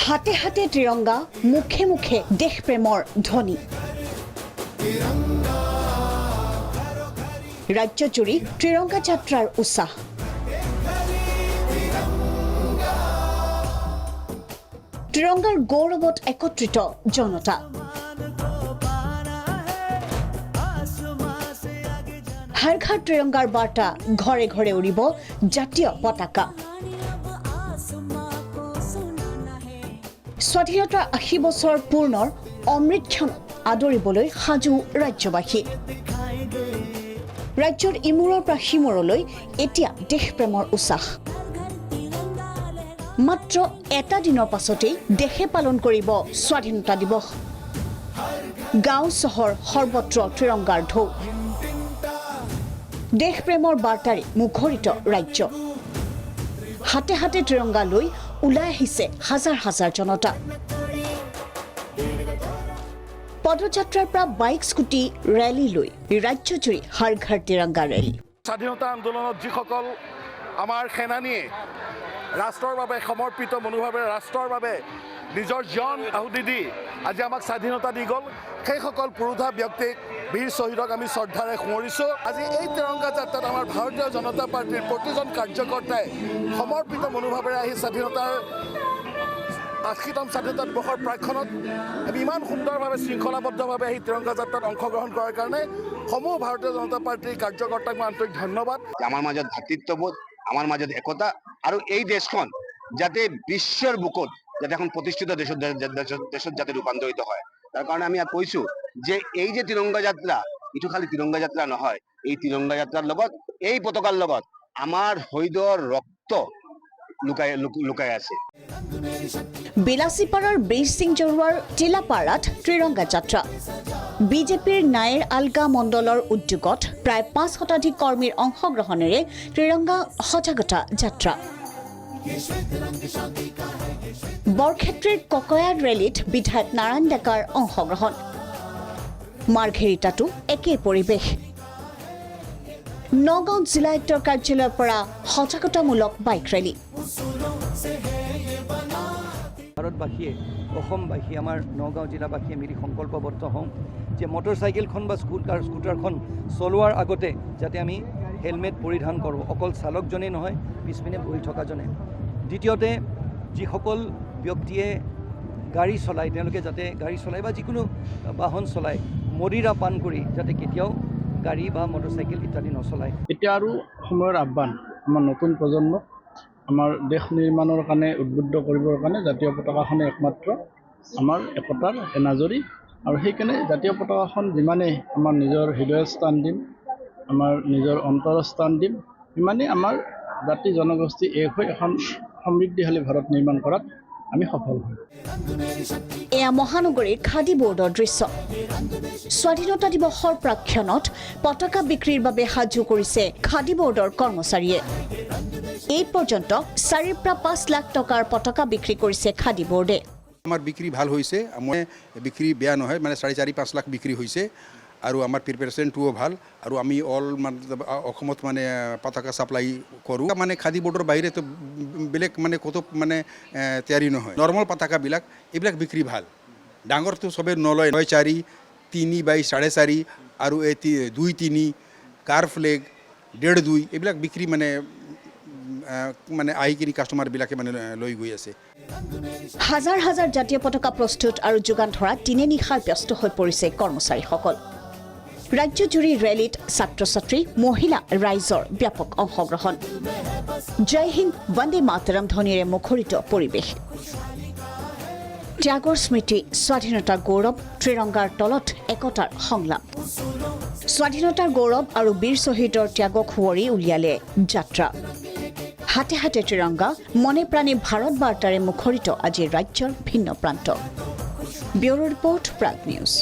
হাতে হাতে ত্ৰিৰংগা, মুখে মুখে দেশ প্ৰেমৰ ধ্বনি। ৰাজ্যজুৰি ত্ৰিৰংগা যাত্ৰাৰ উৎসাহ। ত্ৰিৰংগাৰ গৌৰৱত একত্ৰিত জনতা। হৰ ঘৰ ত্ৰিৰংগাৰ বাৰ্তা, ঘৰে ঘৰে উৰিব জাতীয় পতাকা। স্বাধীনতাৰ ৮০ বছৰ পূৰ্ণৰ অমৃতক্ষণ আদৰিবলৈ সাজু ৰাজ্যবাসী। ৰাজ্যৰ ইমূৰৰ পৰা সিমূৰলৈ এতিয়া দেশপ্ৰেমৰ উৎসাহ। মাত্ৰ এটা দিনৰ পাছতেই দেশে পালন কৰিব স্বাধীনতা দিৱস। গাঁও চহৰ সৰ্বত্ৰ ত্ৰিৰংগাৰ ঢৌ। দেশপ্ৰেমৰ বাৰ্তাৰে মুখৰিত ৰাজ্য। হাতে হাতে ত্ৰিৰংগা লৈ ওলাই আহিছে হাজাৰ হাজাৰ জনতা। পদযাত্ৰাৰ পৰা বাইক স্কুটি ৰেলী লৈ ৰাজ্যজুৰি হৰ ঘৰ ত্ৰিৰংগা ৰেলী। স্বাধীনতা আন্দোলনত যিসকল আমাৰ সেনানীয়ে ৰাষ্ট্ৰৰ বাবে সমৰ্পিত মনোভাৱেৰে ৰাষ্ট্ৰৰ বাবে নিজৰ জীৱন আহুতি দি আজি আমাক স্বাধীনতা দি গ'ল, সেইসকল পুৰোধা ব্যক্তিক বীৰ শ্বহীদক আমি শ্ৰদ্ধাৰে সোঁৱৰিছোঁ। আজি এই ত্ৰিৰংগা যাত্ৰাত আমাৰ ভাৰতীয় জনতা পাৰ্টীৰ প্ৰতিজন কাৰ্যকৰ্তাই সমৰ্পিত মনোভাৱেৰে আহি স্বাধীনতাৰ ৮০তম স্বাধীনতা দিৱসৰ প্ৰাক্ষণত আমি ইমান সুন্দৰভাৱে শৃংখলাবদ্ধভাৱে এই ত্ৰিৰংগা যাত্ৰাত অংশগ্ৰহণ কৰাৰ কাৰণে সমূহ ভাৰতীয় জনতা পাৰ্টীৰ কাৰ্যকৰ্তাক মই আন্তৰিক ধন্যবাদ। আমাৰ মাজত ভাতৃত্ববোধ, আমাৰ মাজত একতা, আৰু এই দেশখন যাতে বিশ্বৰ বুকত যাতে এখন প্ৰতিষ্ঠিত দেশত যাতে ৰূপান্তৰিত হয়, তাৰ কাৰণে আমি কৈছোঁ যে এই যে ত্ৰিৰংগা যাত্ৰা, এইটো খালি ত্ৰিৰংগা যাত্ৰা নহয়, এই ত্ৰিৰংগা যাত্ৰাৰ লগত এই পতাকাৰ লগত আমাৰ শহীদৰ ৰক্ত লুকাই আছে। বিলাসীপাৰাৰ বীৰ সিং জৰুৱাৰ টিলাপাৰাত ত্ৰিৰংগা যাত্ৰা। বিজেপিৰ নায়েৰ আলগা মণ্ডলৰ উদ্যোগত প্ৰায় ৫ শতাধিক কৰ্মীৰ অংশগ্ৰহণেৰে ত্ৰিৰংগা সজাগতা যাত্ৰা। বৰক্ষেত্ৰীৰ ককয়াত ৰেলীত বিধায়ক নাৰায়ণ ডেকাৰ অংশগ্ৰহণ। মাৰ্ঘেৰিটাতো একেই পৰিৱেশ। নগাঁও জিলা আয়ুক্তৰ কাৰ্যালয়ৰ পৰা সজাগতামূলক বাইক ৰেলী। ভাৰতবাসীয়ে, অসমবাসী, আমাৰ নগাঁও জিলাবাসীয়ে মিলি সংকল্পবদ্ধ হওঁ যে মটৰচাইকেলখন বা স্কুটাৰখন চলোৱাৰ আগতে যাতে আমি হেলমেট পৰিধান কৰোঁ, অকল চালকজনেই নহয়, পিছপিনে বহি থকাজনে। দ্বিতীয়তে, যিসকল ব্যক্তিয়ে গাড়ী চলায় তেওঁলোকে যাতে গাড়ী চলায় বা যিকোনো বাহন চলায় মদিৰা পান কৰি যাতে কেতিয়াও গাড়ী বা মটৰচাইকেল ইত্যাদি নচলায়। এতিয়া আৰু সময়ৰ আহ্বান আমাৰ নতুন প্ৰজন্মক আমাৰ দেশ নিৰ্মাণৰ কাৰণে উদ্বুদ্ধ কৰিবৰ কাৰণে জাতীয় পতাকাখনে একমাত্ৰ আমাৰ একতাৰ এনাজৰী, আৰু সেইকাৰণে জাতীয় পতাকাখন যিমানেই আমাৰ নিজৰ হৃদয়ত স্থান দিম, আমাৰ নিজৰ অন্তৰত স্থান দিম, সিমানেই আমাৰ জাতি জনগোষ্ঠী এক হৈ এখন সমৃদ্ধিশালী ভাৰত নিৰ্মাণ কৰাত আমি সফল হ'ম। এয়া মহানগৰীৰ খাদী বোৰ্ডৰ দৃশ্য। স্বাধীনতা দিৱসৰ প্ৰাক্ষণত পতাকা বিক্ৰীৰ বাবে সাজু কৰিছে খাদী বোৰ্ডৰ কৰ্মচাৰীয়ে। এই পৰ্যন্ত ৪ৰ পৰা ৫ লাখ টকাৰ পতাকা বিক্ৰী কৰিছে খাদী বোৰ্ডে। আমাৰ বিক্ৰী ভাল হৈছে, মই বিক্ৰী বেয়া নহয়, মানে ৪.৫ লাখ বিক্ৰী হৈছে, আৰু আমাৰ প্ৰিপেৰেশ্যনটোও ভাল, আৰু আমি অসমত মানে পতাকা চাপ্লাই কৰোঁ। মানে খাদী বোৰ্ডৰ বাহিৰেতো বেলেগ মানে ক'তো মানে তৈয়াৰী নহয়। নৰ্মেল পতাকাবিলাক এইবিলাক বিক্ৰী ভাল, ডাঙৰটো চবেই নলয়। 6-4, 3x4.5 আৰু এই 2-3 কাৰ ফ্লেগ 1.5-2 এইবিলাক বিক্ৰী মানে আহি কিনি কাষ্টমাৰবিলাকে মানে লৈ গৈ আছে। হাজাৰ হাজাৰ জাতীয় পতাকা প্ৰস্তুত আৰু যোগান ধৰাত দিনে নিশাৰ ব্যস্ত হৈ পৰিছে কৰ্মচাৰীসকল। ৰাজ্যজুৰি ৰেলীত ছাত্ৰ ছাত্ৰী, মহিলা, ৰাইজৰ ব্যাপক অংশগ্ৰহণ। জয় হিন্দ, বন্দে মাতৰম ধ্বনিৰে মুখৰিত পৰিৱেশ। ত্যাগৰ স্মৃতি, স্বাধীনতাৰ গৌৰৱ, ত্ৰিৰংগাৰ তলত একতাৰ সংলাপ। স্বাধীনতাৰ গৌৰৱ আৰু বীৰ শ্বহীদৰ ত্যাগক সোঁৱৰি উলিয়ালে যাত্ৰা। হাতে হাতে ত্ৰিৰংগা, মনে প্ৰাণে ভাৰত বাৰ্তাৰে মুখৰিত আজিৰ ৰাজ্যৰ ভিন্ন প্ৰান্ত। Bureau report, Prag news.